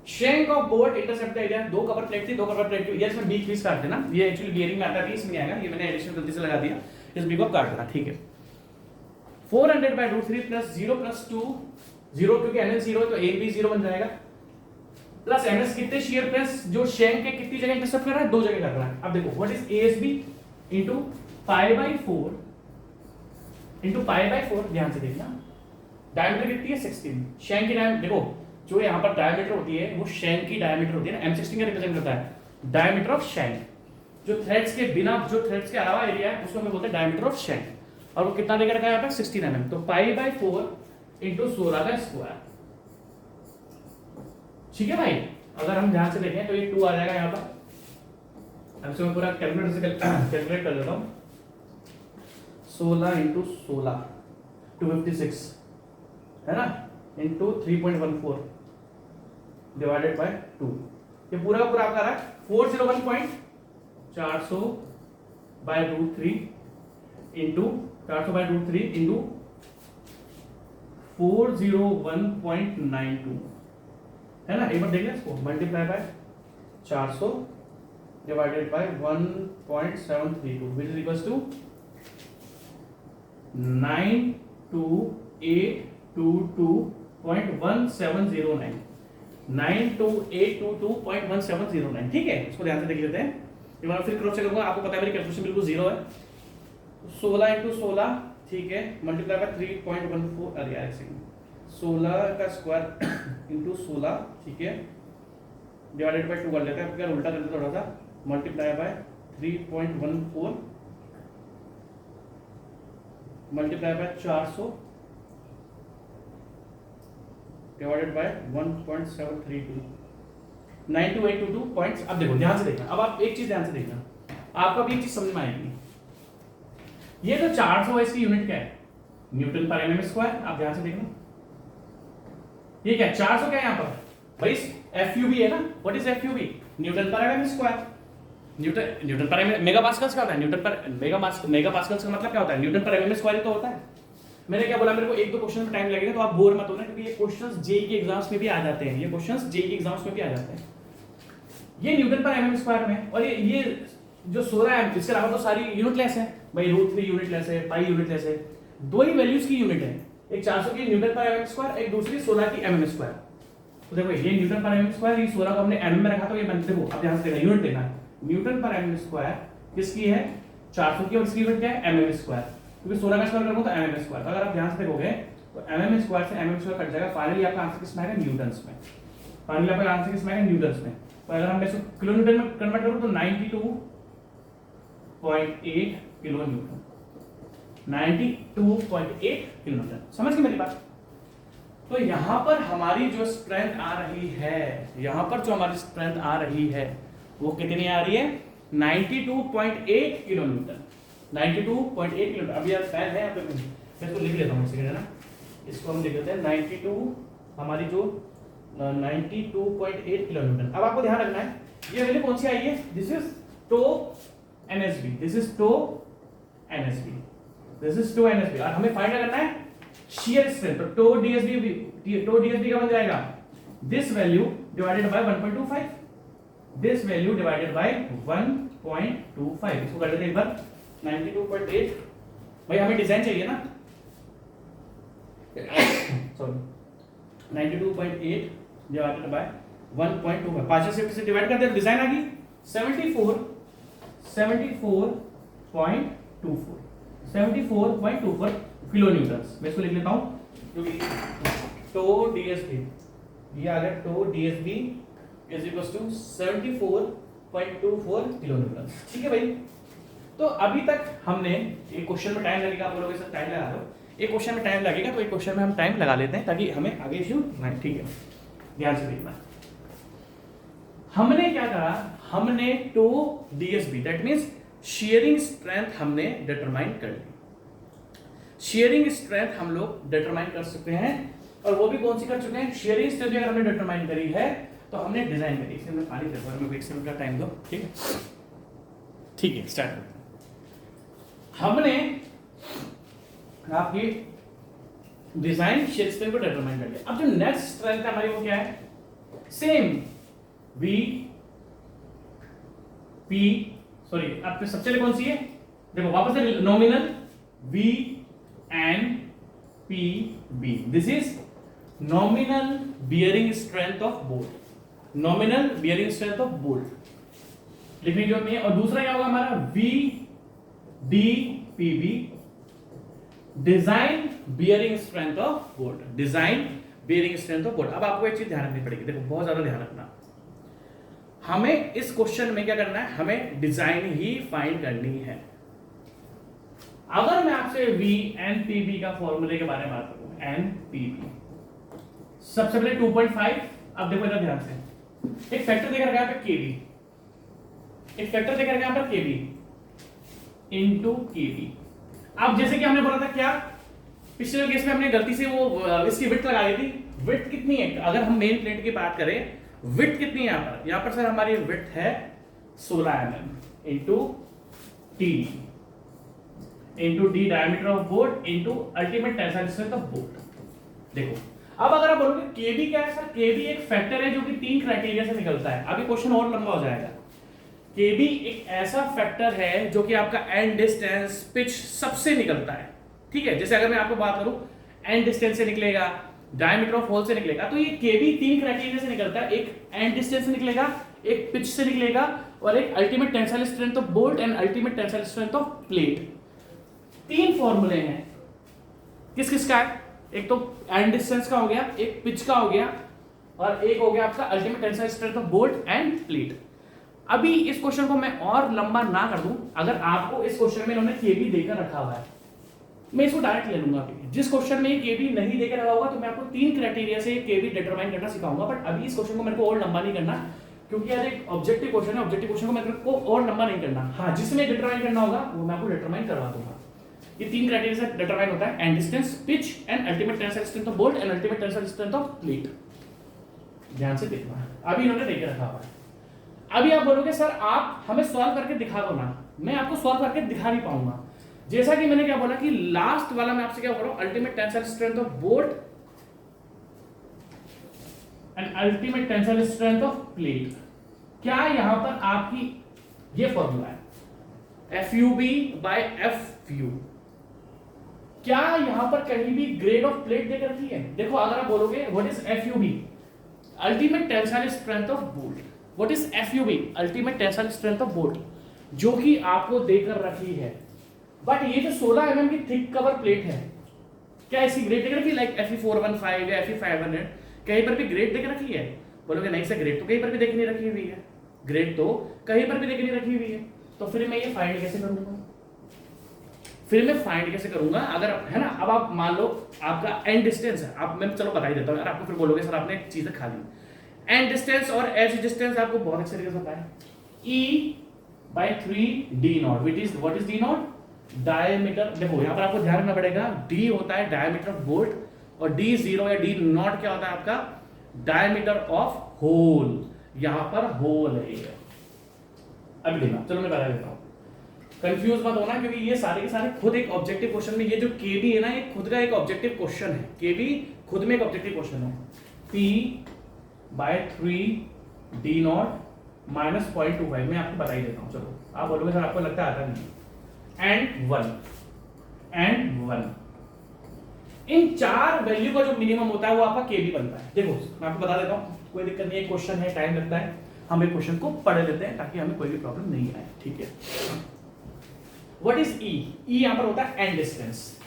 shank of bolt intercept area, 2 cover plate थी, 2 कवर प्लेट की, इसमें B क्विज काट देना, ये एक्चुअली बियरिंग में आता है, इसमें आएगा, ये मैंने एडिशन गलती से लगा दिया, इस B को काट देना, ठीक है। 400 बाय √3 प्लस 0 + 2, 0 क्योंकि NN 0 है तो AB 0 बन जाएगा, प्लस NS कितने शियर प्लेन्स जो शेंक के कितनी जगह इंटरसेप्ट कर रहा है, 2 जगह कर रहा है। अब देखो what is ASB into π/4 into π/4, ध्यान से देखना, डायमीटर कितनी है 16, शेंक की डायमीटर देखो, जो यहाँ पर डायमीटर होती है वो शेंक की डायमीटर होती है ना, M16 का रिप्रेजेंट करता है डायमीटर ऑफ शेंक, जो थ्रेड्स के बिना, जो थ्रेड्स के अलावा एरिया है उसको हम बोलते हैं डायमीटर ऑफ शेंक, और वो कितना देकर रखा है यहाँ पर 16 mm, तो π/4 इनटू 16 का स्क्वायर, ठीक है भाई। अगर हम ध्यान से देखें तो ये 2 आ जाएगा यहाँ पर, अब इसको मैं पूरा कैलकुलेटर से कैलकुलेट कर देता हूँ, 16 × 16 256 है ना, इनटू 3.14 डिवाइडेड बाय 2, ये पूरा का पूरा आपका आ रहा है 401.400 बाय √3 इंटू 400 बाय √3 इंटू 401.92 है ना, एक बार देख लें इसको, multiply by 400 divided by 1.732 which is equals to 92822.1709, 92822.1709, ठीक है। इसको ध्यान से देख लेते हैं, एक बार फिर क्रॉस चेक करूंगा, आपको पता है मेरी कैलकुलेशन बिल्कुल 0 है, 16 × 16, ठीक है, मल्टीप्लाई बाय 3.14, अरे यार एक सेकंड, 16 का स्क्वायर इंटू 16, ठीक है, डिवाइडेड बाय 2 कर लेते हैं, क्या उल्टा करते थोड़ा सा, multiply by 3.14 multiply by 400 divided by 1.732 92822 points. अब देखो ध्यान से देखना, अब आप एक चीज ध्यान से देखना, आपको अब एक चीज समझ में आएगी। ये जो 400 है इसकी यूनिट क्या है? Newton per mm square. आप ध्यान से देखना, ये क्या 400 क्या है यहाँ पर भाई? एफयूबी है ना। What is FUB? Newton per mm square. Newton per mm megapascals का होता है। न्यूटन पर मेगा पास्कल्स का मतलब क्या होता है? न्यूटन पर एमएम स्क्वायर तो होता है। मैंने क्या बोला, मेरे को एक दो क्वेश्चन में टाइम लगेगा, तो आप बोर मत होना, क्योंकि ये क्वेश्चंस जेईई के एग्जाम्स में भी आ जाते हैं। ये क्वेश्चंस जेईई के एग्जाम्स में भी आ जाते हैं। ये न्यूटन पर एमएम स्क्वायर में, और ये जो 16 है, इसके अलावा तो सारी यूनिटलेस है भाई। √3 यूनिटलेस है, पाई यूनिटलेस है। दो ही वैल्यूज की यूनिट है, एक 400 की न्यूटन पर एमएम स्क्वायर, एक दूसरी 16 की एमएम स्क्वायर। तो देखो ये न्यूटन पर एमएम स्क्वायर, ये 16 को हमने एमएम में रखा, तो ये बनते हो। अब ध्यान से देखना, यूनिट देखना है। न्यूटन पर एमएम स्क्वायर किसकी है? 400 की, और इसकी यूनिट क्या है? एमएम स्क्वायर, क्योंकि 16 का स्क्वायर करूंगा तो एमएम स्क्वायर। अगर आप ध्यान से देखोगे तो एमएम स्क्वायर से एमएम स्क्वायर कट जाएगा। फाइनली आपका आंसर किसमें आएगा? न्यूटन्स में। फाइनली आपका आंसर किसमें आएगा? न्यूटन्स में। तो अगर हम इसको किलोमीटर में कन्वर्ट करूं तो 92.8 किलो न्यूटन। 92.8 किलोमीटर। समझ गए मेरी बात? तो यहां पर हमारी जो स्ट्रेंथ आ रही है, यहां पर जो हमारी स्ट्रेंथ आ रही है वो कितनी आ रही है? 92.8 किलो न्यूटन। 92.8 किलो। अब यार पेन है यहाँ पे, मैं इसको लिख लेता हूँ, सेकंड है ना, इसको हम लिख लेते हैं 92, हमारी जो 92.8 किलो न्यूटन। अब आपको ध्यान रखना है, ये वैल्यू कौन सी आई है? This is tau NSB, this is tau NSB, this is tau NSB. और हमें फाइंड करना है शियर स्ट्रेंथ। तो टो डीएसबी का बन जाएगा this value divided by 1.25, this value divided by 1.25। इसको कर लेते हैं एक बार। 92.8 भाई हमें डिजाइन चाहिए ना, सॉरी 92.8 डिवाइडेड बाय 1.25, 5 से डिवाइड कर दे तो डिजाइन आ गई 74.24 किलो न्यूटन। मैं इसको लिख लेता हूं, क्योंकि टो डीएसबी, ये आ गया tau DSB is equal to 74.24 kilo newton. ठीक है भाई। तो अभी तक हमने एक क्वेश्चन में टाइम लगेगा, आप लोगों के साथ टाइम लगा दो। एक क्वेश्चन में टाइम लगेगा तो एक क्वेश्चन में हम टाइम लगा लेते हैं, ताकि हमें आगे इश्यू नहीं। ठीक है, ध्यान से देखना। हमने क्या करा? हमने tau DSB that means shearing strength हमने डिटरमाइन कर ली। शियरिंग स्ट्रेंथ हम लोग डिटरमाइन कर सकते हैं, और वो भी कौन सी कर चुके हैं? शियरिंग स्ट्रेंथ अगर हमने डिटरमाइन करी है तो हमने डिजाइन करी। इसमें मैं पानी देता हूं, मेरे को 1 सेकंड का टाइम दो। ठीक है, ठीक है, स्टार्ट करते हैं। हमने आपकी डिजाइन शियर स्ट्रेंथ को डिटरमाइन कर लिया। अब जो नेक्स्ट स्ट्रेंथ है हमारी वो क्या है? सेम वी पी, सॉरी आपके सबसे पहले कौन सी है? देखो वापस से nominal V N P B. This is nominal bearing strength of bolt. Nominal bearing strength of bolt लिखने की जरूरत नहीं है। और दूसरा क्या होगा हमारा? V D P B, design bearing strength of bolt. Design bearing strength of bolt. अब आपको एक चीज ध्यान रखनी पड़ेगी, देखो बहुत ज्यादा ध्यान रखना। हमें इस क्वेश्चन में क्या करना है? हमें डिजाइन ही फाइंड करनी है। अगर मैं आपसे वी एन पी बी का फॉर्मूले के बारे में बात करूं, एन पी बी, सबसे पहले 2.5। अब देखो इधर ध्यान से, एक फैक्टर देकर रखा है केबी, एक फैक्टर देकर रखा है केबी इनटू केबी। अब जैसे कि हमने बोला था, क्या पिछले केस में हमने गलती से वो इसकी विड्थ लगा दी थी। विड्थ कितनी है? अगर हम मेन प्लेट की बात करें, विड्थ कितनी है यहां पर? यहां पर सर हमारी विड्थ है 16 mm into T, into D diameter of bolt into ultimate tensile strength of bolt. देखो अब अगर आप बोलोगे केबी क्या है? सर केबी एक फैक्टर है जो कि 3 क्राइटेरिया से निकलता है। अभी क्वेश्चन और लंबा हो जाएगा। केबी एक ऐसा फैक्टर है जो कि आपका एंड डिस्टेंस, पिच सबसे निकलता है। ठीक है, जैसे अगर मैं आपको बात करूं, एंड डिस्टेंस से निकलेगा, डायमीटर ऑफ होल से निकलेगा। तो ये केबी 3 क्राइटेरिया से निकलता है। एक एंड डिस्टेंस से निकलेगा, एक पिच से निकलेगा, और एक ultimate tensile strength of bolt and ultimate tensile strength of plate. 3 फॉर्मूले हैं। किस किस का है? एक तो एंड डिस्टेंस का हो गया, एक पिच का हो गया, और एक हो गया आपका ultimate tensile strength of bolt end plate. अभी इस क्वेश्चन को मैं और लंबा ना कर दूं, अगर आपको इस क्वेश्चन में इन्होंने केबी देकर रखा हुआ है, मैं इसको डायरेक्ट ले लूंगा अभी। जिस क्वेश्चन में के बी नहीं देकर रखा होगा तो मैं आपको 3 क्राइटेरिया से के बी डिटरमाइन करना सिखाऊंगा, बट अभी इस क्वेश्चन को मेरे को और लंबा नहीं करना, क्योंकि यार एक ऑब्जेक्टिव क्वेश्चन है, ऑब्जेक्टिव क्वेश्चन को मेरे को और लंबा नहीं करना। हाँ, जिसमें डिटरमाइन करना होगा वो मैं आपको डिटरमाइन करवा दूंगा। ये 3 क्राइटेरिया से डिटरमाइन होता है, and distance, pitch and ultimate tensile strength of bolt and ultimate tensile strength of plate. ध्यान से देखना, अभी इन्होंने देकर रखा हुआ है। अभी आप बोलोगे सर आप हमें सॉल्व करके दिखा दो ना, मैं आपको सॉल्व करके दिखा नहीं पाऊंगा। जैसा कि मैंने क्या बोला कि लास्ट वाला मैं आपसे क्या बोल रहा हूं, ultimate tensile strength of bolt and ultimate tensile strength of plate. क्या यहां पर आपकी ये फॉर्मूला है FUB बाय FU, क्या यहां पर कहीं भी ग्रेड ऑफ प्लेट देकर रखी है? देखो अगर आप बोलोगे what is FUB, ultimate tensile strength of bolt, what is FUB, ultimate tensile strength of bolt, जो कि आपको देकर रखी है। बट ये जो 16 mm की थिक कवर प्लेट है, क्या इसकी ग्रेड देकर रखी है? लाइक FE415 या FE500 कहीं पर भी ग्रेड देकर रखी है? बोलोगे नहीं सर, ग्रेड तो कहीं पर भी देख नहीं रखी हुई है, ग्रेड तो कहीं पर भी देख नहीं रखी हुई है। तो फिर मैं ये फाइंड कैसे करूंगा? फिर मैं फाइंड कैसे करूंगा? अगर है ना, अब आप मान लो आपका एंड डिस्टेंस है, आप मैं चलो बता ही देता हूं यार आपको, फिर बोलोगे सर आपने एक चीज खा ली। एंड डिस्टेंस और एज डिस्टेंस आपको बहुत अच्छे तरीके से पता है, E/3D0, what is D0? Diameter. देखो यहां पर आपको ध्यान रखना पड़ेगा, D होता है डायमीटर ऑफ बोल्ट और D0 या D0 क्या होता है आपका? Diameter of hole. यहां पर होल है ये। अभी देखना, चलो मैं बता देता हूं, कंफ्यूज मत होना, क्योंकि ये सारे के सारे खुद एक ऑब्जेक्टिव क्वेश्चन में, ये जो केबी है ना, ये खुद का एक ऑब्जेक्टिव क्वेश्चन है। केबी खुद में एक ऑब्जेक्टिव क्वेश्चन है। P/3D0 माइनस 0.25 मैं आपको बता ही देता हूं। चलो आप बोलोगे सर आपको लगता आता नहीं, एंड 1 इन 4 वैल्यू का जो मिनिमम होता है वो आपका केबी बनता है। देखो मैं आपको बता देता हूं, कोई दिक्कत नहीं है, क्वेश्चन है, टाइम लगता है, हम एक क्वेश्चन को पढ़ लेते हैं ताकि हमें कोई भी प्रॉब्लम नहीं आए, ठीक है। What is E? E यहां पर होता है and distance,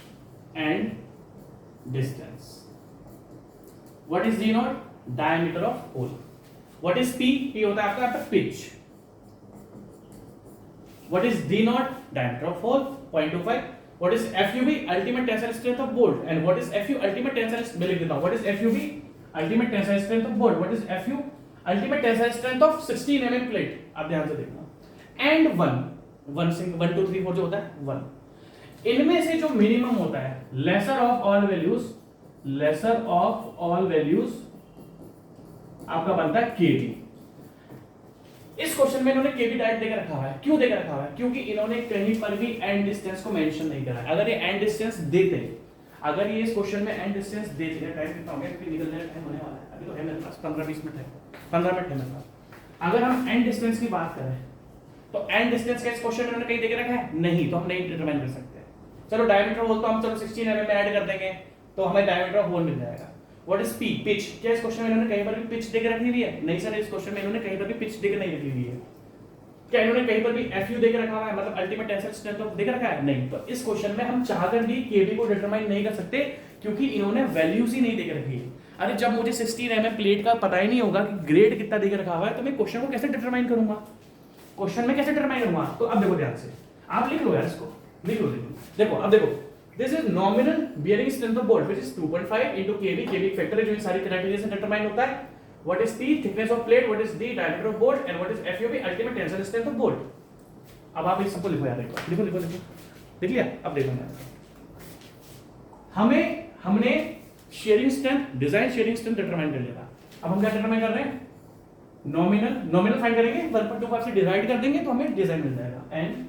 what is D0? Diameter of hole. What is P? P होता है आपका pitch. What is D0? Diameter of hole 0.25। What is FUB? Ultimate tensile strength of bolt. And what is FU? Ultimate tensile, मैं लिख देता हूं, what is FUB? Ultimate tensile strength of bolt. What is FU? Ultimate tensile strength of 16 mm plate. आप ध्यान से देखना, and 1 2 3 4 जो होता है 1, इनमें से जो मिनिमम होता है, लेसर ऑफ ऑल वैल्यूज आपका बनता है केबी। इस क्वेश्चन में इन्होंने केबी डायरेक्ट देकर रखा हुआ है। क्यों देकर रखा हुआ है? क्योंकि इन्होंने कहीं पर भी एंड डिस्टेंस को मेंशन नहीं करा है। अगर ये एंड डिस्टेंस देते, अगर ये इस क्वेश्चन में एंड डिस्टेंस देते, टाइम कितना हो गया, क्योंकि निकलने का टाइम होने वाला है, अभी तो है मेरे पास 15-20 मिनट है, 15 मिनट है मेरे पास। अगर हम एंड डिस्टेंस की बात करें तो एंड डिस्टेंस का इस क्वेश्चन में उन्होंने कहीं देकर रखा है? नहीं, तो हम नहीं डिटरमाइन कर सकते। चलो डायमीटर होल तो हम चलो 16 mm में ऐड कर देंगे तो हमें डायमीटर ऑफ होल मिल जाएगा। What is P? पिच। क्या इस क्वेश्चन में इन्होंने कहीं पर भी पिच देकर रखी हुई है? नहीं सर, इस क्वेश्चन में इन्होंने कहीं पर भी पिच देकर नहीं रखी हुई है। क्या इन्होंने कहीं पर भी FU देकर रखा हुआ है, मतलब अल्टीमेट टेंसाइल स्ट्रेंथ ऑफ देकर रखा है? नहीं। तो इस क्वेश्चन में हम चाहकर भी केबी को डिटरमाइन नहीं कर सकते, क्योंकि इन्होंने वैल्यूज ही नहीं देकर रखी है। अरे जब मुझे 16 mm प्लेट का पता ही नहीं होगा कि ग्रेड कितना देकर रखा हुआ है, तो मैं क्वेश्चन को कैसे डिटरमाइन करूंगा? क्वेश्चन में कैसे डिटरमाइन करूंगा? तो अब देखो ध्यान से, आप लिख लो यार इसको, लिख लो। देखो अब देखो, this is nominal bearing strength of bolt which is 2.5 into kb। kb factor है जो इन सारी क्राइटेरिया से डिटरमाइन होता है। What is P? Thickness of plate. What is D? Diameter of bolt. And what is FUB? Ultimate tensile strength of bolt. अब आप इस सबको लिखो यार, एक बार लिखो, देख लिया? अब देखो हमने sharing strength, design sharing strength determine कर लिया। अब हम क्या डिटरमाइन कर रहे हैं? नॉमिनल फाइंड करेंगे, 1.25 से डिवाइड कर देंगे तो हमें डिजाइन मिल जाएगा। And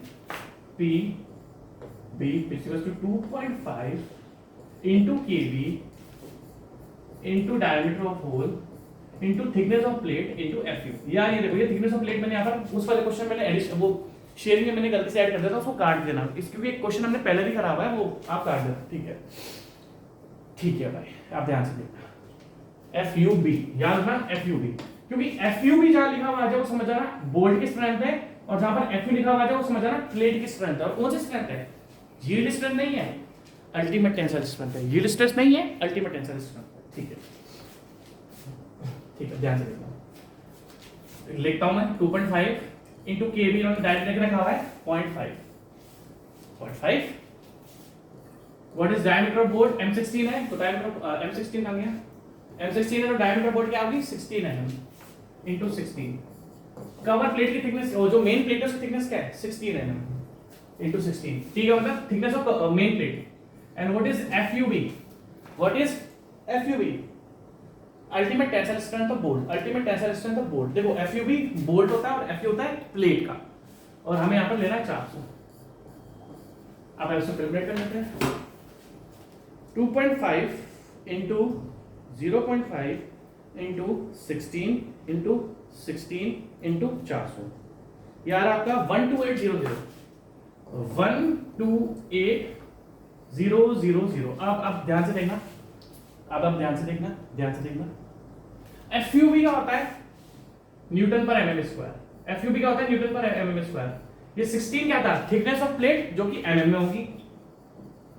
PB which equals to 2.5 into KB into diameter of hole into thickness of plate into FU। यार ये देखो, ये थिकनेस ऑफ प्लेट मैंने यहाँ पर उस वाले क्वेश्चन मैंने एडिशन वो शेयरिंग में मैंने गलती से ऐड कर दिया था, उसको काट देना, इस क्योंकि एक क्वेश्चन हमने पहले भी करा हुआ है, वो आप काट देना। ठीक है भाई, आप ध्यान से देखना। FUB याद रखना, FUB, क्योंकि FUB जहां लिखा हुआ आ जाए वो समझ आना बोल्ट की स्ट्रेंथ है, और जहां पर FU लिखा हुआ आ जाए वो समझ आना प्लेट की स्ट्रेंथ है। और कौन सी स्ट्रेंथ है? यील्ड स्ट्रेंथ नहीं है, अल्टीमेट टेंसाइल स्ट्रेंथ है। यील्ड स्ट्रेस नहीं है, अल्टीमेट टेंसाइल स्ट्रेंथ है। ठीक है, ध्यान से देखना। लिखता हूं मैं 2.5 into KB, डायरेक्ट लेकर रखा हुआ है 0.5 what is diameter of board? M16 है, तो डायमीटर M16 आ गया, M16 है तो डायमीटर बोर्ड क्या होगी? 16 mm इंटू 16। कवर प्लेट की थिकनेस, जो मेन प्लेट है उसकी थिकनेस क्या है? 16 mm इंटू 16, ठीक है, मतलब thickness of main plate. And what is FUB? What is FUB? Ultimate tensile strength of bolt. Ultimate tensile strength of bolt, देखो FUB बोल्ट होता है और FU होता है प्लेट का, और हमें यहां पर लेना है 400। अब इसको कैलकुलेट कर लेते हैं। 2.5 इंटू 0.5 इंटू 16 इंटू 16 इंटू 400, यार आपका 12800 128,000। अब ध्यान से देखना, अब ध्यान से देखना, ध्यान से देखना। FUB का होता है न्यूटन पर mm स्क्वायर। FUB का होता है न्यूटन पर mm स्क्वायर। ये 16 क्या था? थिकनेस ऑफ प्लेट जो कि mm में होगी,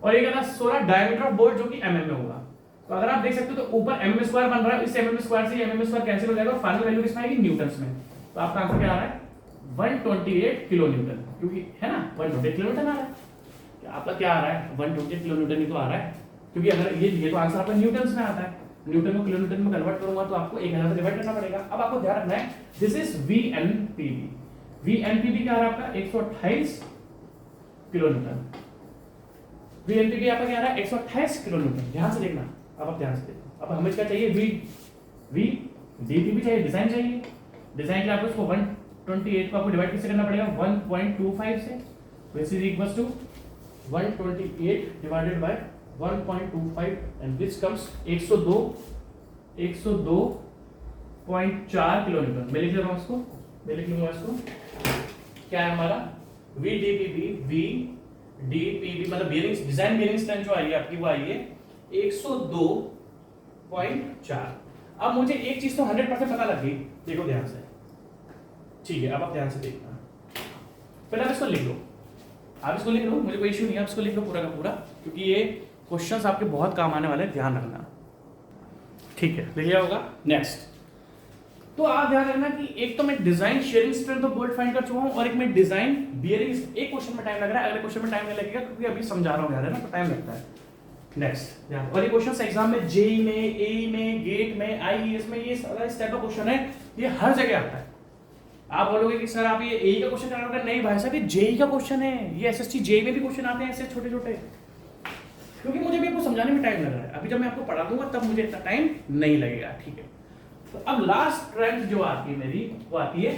और ये क्या था? 16 डायमीटर ऑफ बोल्ट जो कि mm में होगा। तो अगर आप देख सकते हो तो ऊपर mm स्क्वायर बन रहा है, इस mm स्क्वायर से mm स्क्वायर कैंसिल हो जाएगा और फाइनल वैल्यू किसमें आएगी? न्यूटन्स में। तो आपका आंसर क्या आ रहा है? 128 किलो न्यूटन, क्योंकि है ना 128 किलो न्यूटन आ रहा है। आपका क्या आ रहा है? 128 किलो न्यूटन ही तो आ रहा है, क्योंकि अगर ये तो आंसर आपका न्यूटन्स में आता है। न्यूटन को किलो न्यूटन में कन्वर्ट करूंगा तो आपको 1000 से डिवाइड करना पड़ेगा। अब आपको ध्यान रखना है, दिस इज VNPB। VNPB क्या आ रहा है आपका? 128 किलो न्यूटन। VNPB आपका क्या आ रहा है? 128 किलो न्यूटन। ध्यान से देखना, अब आप ध्यान से देखो। अब हमें क्या चाहिए? DPB चाहिए, डिजाइन चाहिए। डिजाइन के लिए आपको इसको 128 को आपको डिवाइड कैसे करना पड़ेगा? 1.25 से, which is equals to 128 divided by 1.25 and which comes 102.4 kilo Newton. मैं लिख ले रहा हूं इसको, मैं लिख लूंगा इसको। क्या है हमारा? VDPB मतलब बेयरिंग, डिजाइन बेयरिंग स्ट्रेंथ जो आई है आपकी, वो आई है 102.4। अब मुझे एक चीज तो 100% पता लग गई, देखो ध्यान से, ठीक है। अब आप ध्यान से देखना, पहले आप इसको लिख लो, आप इसको लिख लो, मुझे कोई इश्यू नहीं है, आप इसको लिख लो पूरा का पूरा, क्योंकि ये क्वेश्चंस आपके बहुत काम आने वाले हैं, ध्यान रखना, ठीक है। लिख लिया होगा। नेक्स्ट, तो आप ध्यान रखना कि एक तो मैं design sharing strength of bolt find कर चुका हूं, और एक मैं डिजाइन बियरिंग। एक क्वेश्चन में टाइम लग रहा है, अगले क्वेश्चन में टाइम नहीं लगेगा, क्योंकि अभी समझा रहा हूं यार, है ना, तो टाइम लगता है। नेक्स्ट, और ये क्वेश्चन एग्जाम में जेई में, एई में, गेट में, आईईएस में, ये सारा इस टाइप का क्वेश्चन है, ये हर जगह आता है। आप बोलोगे कि सर आप ये एई का क्वेश्चन करा रहे हो, नहीं भाई साहब, ये जेई का क्वेश्चन है, ये एसएससी जेई में भी क्वेश्चन आते हैं ऐसे छोटे छोटे, क्योंकि मुझे भी आपको समझाने में टाइम लग रहा है। अभी जब मैं आपको पढ़ा दूंगा तब मुझे इतना टाइम नहीं लगेगा, ठीक है। तो अब लास्ट स्ट्रेंथ जो आती है मेरी, वो आती है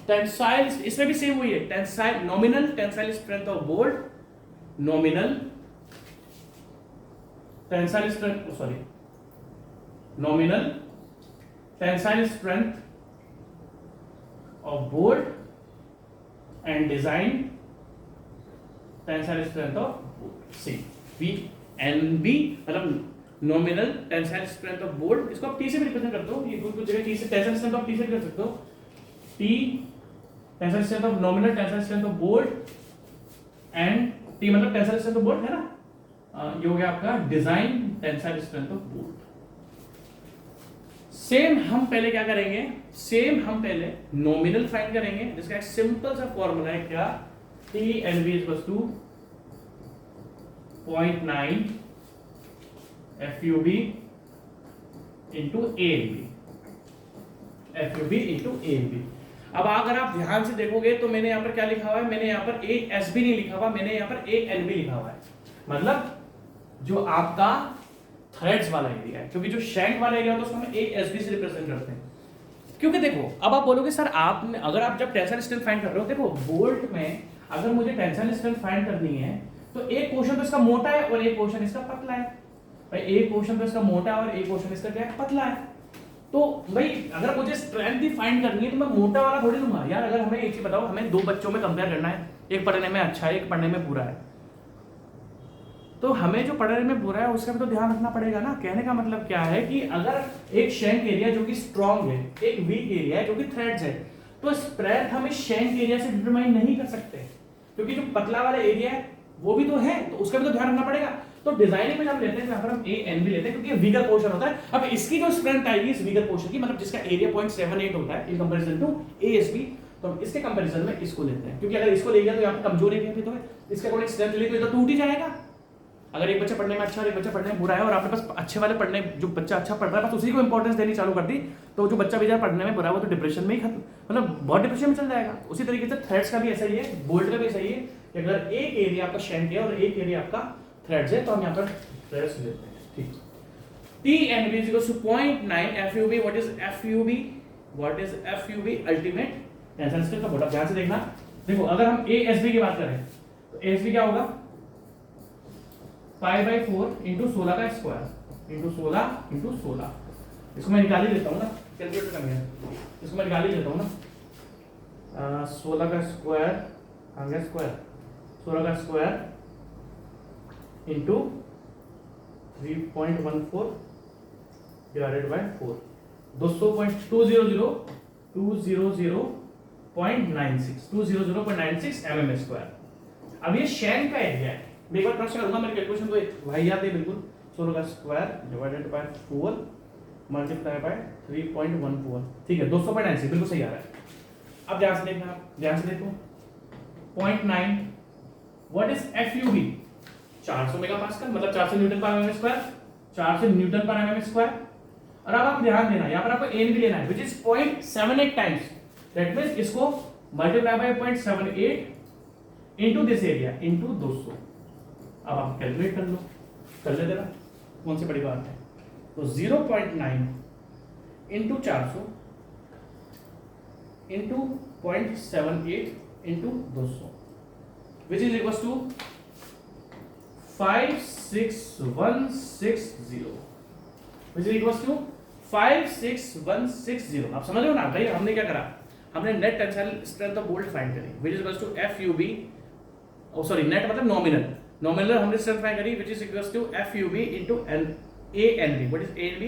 टेंसाइल। इसमें भी सेम हुई है, tensile, nominal tensile strength of bolt, nominal tensile strength, sorry, nominal tensile strength of bolt and design tensile strength of bolt, see VNB मतलब nominal tensile strength of bolt. इसको आप T से भी represent करते हो, ये कुछ जगह T से टेंसाइल स्ट्रेंथ ऑफ T से कर सकते हो, T tensile strength of nominal tensile strength of bolt and T मतलब टेंसाइल स्ट्रेंथ ऑफ बोल्ट है ना, ये हो गया आपका design tensile strength of bolt. Same हम पहले क्या करेंगे, सेम हम पहले नॉमिनल फाइंड करेंगे, जिसका एक सिंपल सा फॉर्मूला है क्या, TNB equals to 0.9 FUB into ANB, FUB into ANB। अब अगर आप ध्यान से देखोगे तो मैंने यहाँ पर क्या लिखा हुआ है, मैंने यहाँ पर ASB नहीं लिखा हुआ, मैंने यहाँ पर ANB लिखा हुआ है, मतलब जो आपका थ्रेड्स वाला एरिया है, क्योंकि जो शैंक वाला एरिया होता है उसको हम ASB से रिप्रेजेंट करते हैं। क्योंकि देखो, अब आप बोलोगे सर आपने, अगर आप जब टेंसाइल स्ट्रेंथ फाइंड कर रहे हो, देखो बोल्ट में अगर मुझे टेंसाइल स्ट्रेंथ फाइंड करनी है तो एक पोर्शन तो इसका मोटा है और एक पोर्शन इसका पतला है, भाई एक पोर्शन तो इसका मोटा है और एक पोर्शन इसका क्या है, पतला है। तो भाई अगर मुझे स्ट्रेंथ ही फाइंड करनी है तो मैं मोटा वाला थोड़ी लूंगा यार। अगर हमें एक चीज बताओ, हमें दो बच्चों में कंपेयर करना है, एक पढ़ने में अच्छा है, एक पढ़ने में बुरा है, तो हमें जो पढ़ने में बुरा है उसका भी तो ध्यान रखना पड़ेगा ना। कहने का मतलब क्या है कि अगर एक शैंक एरिया जो कि स्ट्रॉन्ग है, एक वीक एरिया है जो कि थ्रेड्स है, तो स्ट्रेंथ हम इस शैंक एरिया से डिटरमाइन नहीं कर सकते, क्योंकि जो पतला वाला एरिया है वो भी तो है, तो उसका भी तो ध्यान रखना पड़ेगा। तो डिजाइनिंग में हम लेते हैं, हम ANB लेते हैं, क्योंकि ये वीकर पोर्शन होता है। अब इसकी जो स्ट्रेंथ आएगी इस वीकर पोर्शन की, मतलब जिसका एरिया 0.78 होता है इन कंपैरिजन टू ASB, तो हम इसके कंपैरिजन में इसको लेते हैं, क्योंकि अगर इसको ले गया तो यहाँ पे कमजोर एरिया भी तो है, इसके अकॉर्डिंग स्ट्रेंथ ले तो टूट ही जाएगा। अगर एक बच्चा पढ़ने में अच्छा और एक बच्चा पढ़ने में बुरा है और आपने बस अच्छे वाले पढ़ने, जो बच्चा अच्छा पढ़ रहा है बस उसी को इंपॉर्टेंस देनी चालू कर दी, तो जो बच्चा बेचारा पढ़ने में बुरा है वो तो डिप्रेशन में ही खत्म, मतलब बहुत डिप्रेशन में चल जाएगा। उसी तरीके से थ्रेड्स का भी ऐसा ही है, बोल्ट का भी ऐसा ही है कि अगर एक एरिया आपका शैंक है और एक एरिया आपका थ्रेड्स है तो हम यहाँ पर थ्रेड्स लेते हैं, ठीक। TNB is equals to 0.9 FUB. What is FUB? What is FUB? Ultimate tension strength का मोटा, ध्यान से देखना। देखो अगर हम ASB की बात करें तो ASB क्या होगा, 5/4 इंटू 16 का स्क्वायर इंटू 16। इसको मैं निकाल ही लेता हूँ ना, कैलकुलेटर का नहीं है, इसको मैं निकाल ही लेता हूँ ना। 16 का स्क्वायर आ गया, स्क्वायर 16 का square into 3.14 divided by 4, 200.96 mm square. अब ये शैंक का एरिया है, मैं एक बार क्रॉस करूंगा, मेरे कैलकुलेशन तो वही याद है बिल्कुल। 16 का square divided by 4 multiply by 3.14, ठीक है 200.96 बिल्कुल सही आ रहा है। अब ध्यान से देखना, ध्यान से देखो 0.9 व्हाट इज FUB, 400 मेगापास्कल मतलब 400 न्यूटन पर mm स्क्वायर, 400 न्यूटन पर mm स्क्वायर। और अब आप ध्यान देना, यहाँ पर आपको एन भी लेना है which is 0.78 times, that means इसको multiply by 0.78 into this area into 200। अब आप कैलकुलेट कर लो, कर लेते ना, कौन सी बड़ी बात है। तो 0.9 into 400 into 0.78 into 200 which is equals to 56160 which is equals to 56160। आप समझ रहे हो ना भाई, हमने क्या करा, हमने net tensile strength of bolt find करी which is equals to FUB, oh sorry net मतलब नॉमिनल हमने स्ट्रेंथ फाइंड करी which is equals to FUB into ANB। what is ANB?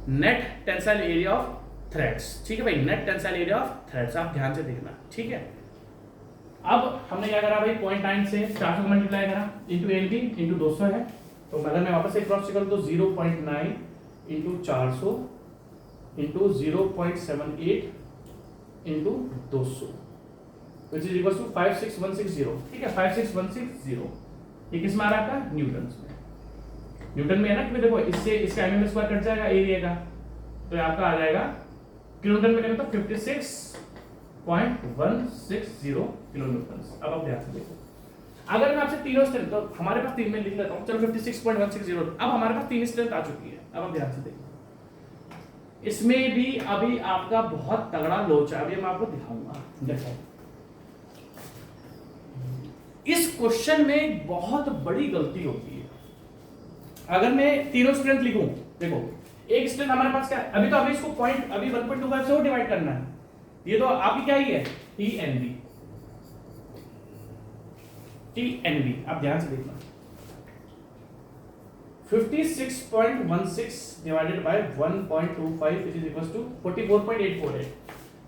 Net tensile area of threads, ठीक है भाई, net tensile area of threads, आप ध्यान से देखना, ठीक है। अब हमने क्या करा भाई, 0.9 से 400 को मल्टीप्लाई करा इंटू एनबी इंटू 200 है, तो अगर मैं वापस से क्रॉस चेक करूं तो 0.9 into 400 into 0.78 into 200 which is equal to 56160, ठीक है 56160। ये किस में आ रहा है आपका, न्यूटन में, न्यूटन में है ना, क्योंकि देखो इससे इसका mm स्क्वायर कट जाएगा एरिया का, तो आपका आ जाएगा किलोमीटर में करें तो 56.160 किलोमीटर। अब आप ध्यान से देखो, अगर मैं आपसे तीनों स्ट्रेंथ, तो हमारे पास तीन में लिख लेता हूं, चलो 56.160, अब हमारे पास तीन स्ट्रेंथ आ चुकी है। अब आप ध्यान से देखो, इसमें भी अभी आपका बहुत तगड़ा लोचा, अभी मैं आपको दिखाऊंगा। देखो इस क्वेश्चन में बहुत बड़ी गलती होती है। अगर मैं तीनों स्ट्रेंथ लिखूं, देखो एक स्ट्रेंथ हमारे पास क्या है, अभी तो अभी इसको पॉइंट अभी 1.25 से और डिवाइड करना है, ये तो आपकी क्या ही है TNB। आप ध्यान से देखना 56.16 divided by 1.25 which is equals to 44.848,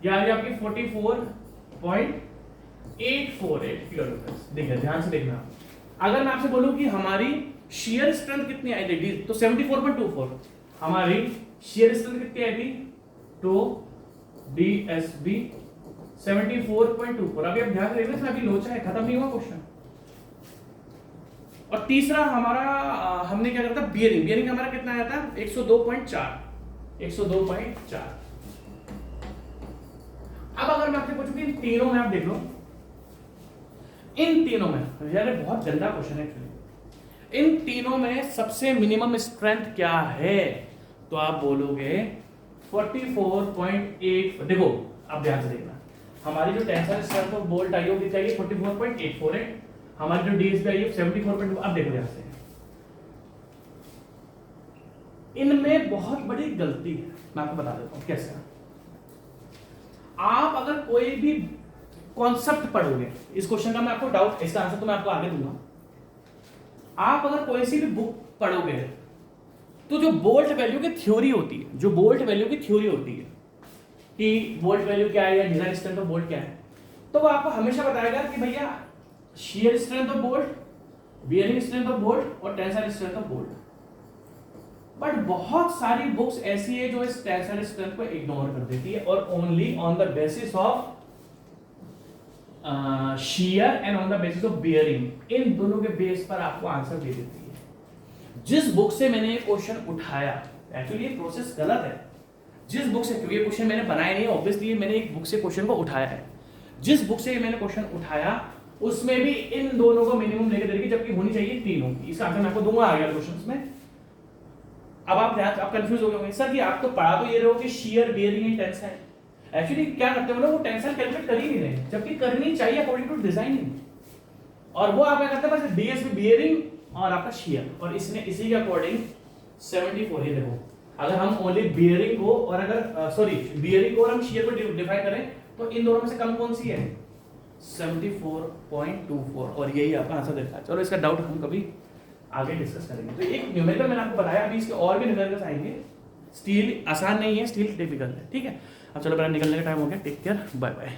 यानी आपकी 44.848 किलोमीटर। देखिए ध्यान से देखना, अगर मैं आपसे बोलूं कि हमारी शियर स्ट्रेंथ कितनी आई थी, तो 74.24 हमारी शियर स्ट्रेंथ कितनी आई थी, तो DSB 74.24। अभी आप ध्यान से देखना, अभी लोचा है, खत्म नहीं हुआ क्वेश्चन। और तीसरा हमारा हमने क्या करता, बियरिंग हमारा कितना आया था, 102.4। अब अगर मैं आपसे पूछूं कि इन तीनों में आप देख लो, इन तीनों में यार बहुत गंदा क्वेश्चन है एक्चुअली, इन तीनों में सबसे मिनिमम स्ट्रेंथ क्या है, तो आप बोलोगे 44.8। देखो अब ध्यान से देखना, हमारी जो टेंसाइल स्ट्रेंथ ऑफ बोल्ट आई होगी चाहिए 44.848, हमारी जो डीएसबी आई है 74.2। अब देखो ध्यान से, इनमें बहुत बड़ी गलती है, मैं आपको बता देता हूं कैसे। आप अगर कोई भी कॉन्सेप्ट पढ़ोगे, इस क्वेश्चन का मैं आपको डाउट, इसका आंसर तो मैं आपको आगे दूंगा। आप अगर कोई सी भी बुक पढ़ोगे तो जो बोल्ट वैल्यू की थ्योरी होती है, जो बोल्ट वैल्यू की थ्योरी होती है कि बोल्ट वैल्यू क्या है या डिजाइन स्ट्रेंथ ऑफ बोल्ट क्या है, तो वो आपको हमेशा बताएगा कि भैया shear strength of bolt, bearing strength of bolt और tensile strength of bolt. But बहुत सारी बुक्स ऐसी है जो इस टेंसाइल स्ट्रेंथ को इग्नोर कर देती है और only on the basis of shear and on the basis of bearing, इन दोनों के बेस पर आपको आंसर दे देती है। जिस बुक से मैंने ये क्वेश्चन उठाया, एक्चुअली ये प्रोसेस गलत है, जिस बुक से, क्योंकि ये क्वेश्चन मैंने बनाया नहीं, ऑब्वियसली मैंने एक बुक से क्वेश्चन को उठाया है, जिस बुक से मैंने क्वेश्चन उठाया उसमें भी इन दोनों को मिनिमम लेकर दे रही, जबकि होनी चाहिए तीनों की। इसका आंसर मैं आपको दूंगा आगे क्वेश्चंस में। अब आप कंफ्यूज हो गए होंगे, सर कि आप तो पढ़ा तो ये रहे हो कि shear, bearing and tensile, actually क्या करते हो ना, वो टेंसाइल कैलकुलेट कर ही नहीं रहे, जबकि करनी चाहिए अकॉर्डिंग टू डिजाइनिंग। और वो आप क्या करते हैं, बस डीएसबी बेयरिंग और आपका शियर, और इसने इसी के अकॉर्डिंग 74 ही देखो। अगर हम ओनली बेयरिंग को और अगर सॉरी बेयरिंग को और हम शियर को डिफाइन करें तो इन दोनों में से कम कौन सी है, 74.24, और यही आपका आंसर देखा। चलो इसका डाउट हम कभी आगे डिस्कस करेंगे। तो एक न्यूमेरिकल मैंने आपको बताया, अभी इसके और भी न्यूमेरिकल्स आएंगे। स्टील आसान नहीं है, स्टील डिफिकल्ट है, ठीक है। अब चलो मेरा निकलने का टाइम हो गया, टेक केयर, बाय बाय।